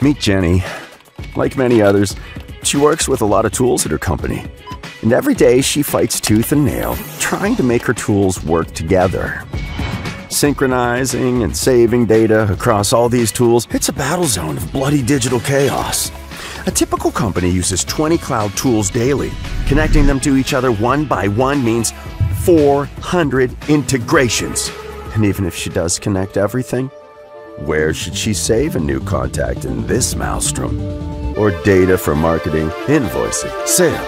Meet Jenny. Like many others, she works with a lot of tools at her company. And every day she fights tooth and nail, trying to make her tools work together. Synchronizing and saving data across all these tools, it's a battle zone of bloody digital chaos. A typical company uses 20 cloud tools daily. Connecting them to each other one by one means 400 integrations. And even if she does connect everything, where should she save a new contact in this maelstrom? Or data for marketing, invoicing, sales?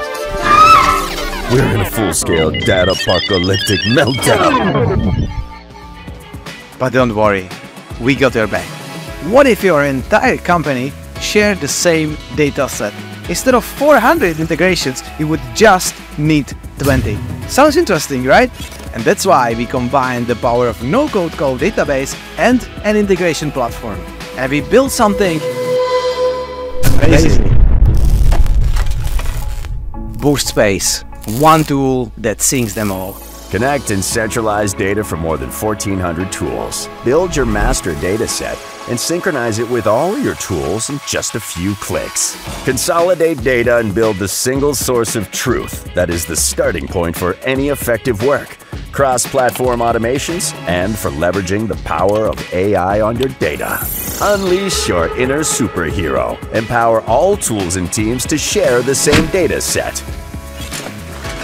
We're in a full-scale data-apocalyptic meltdown. But don't worry, we got your back. What if your entire company shared the same data set? Instead of 400 integrations, you would just need 20. Sounds interesting, right? And that's why we combined the power of no-code code database and an integration platform. And we built something amazing. BoostSpace, one tool that syncs them all. Connect and centralize data from more than 1,400 tools. Build your master data set and synchronize it with all your tools in just a few clicks. Consolidate data and build the single source of truth that is the starting point for any effective work, cross-platform automations, and for leveraging the power of AI on your data. Unleash your inner superhero. Empower all tools and teams to share the same data set.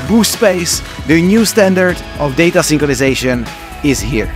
BoostSpace, the new standard of data synchronization, is here.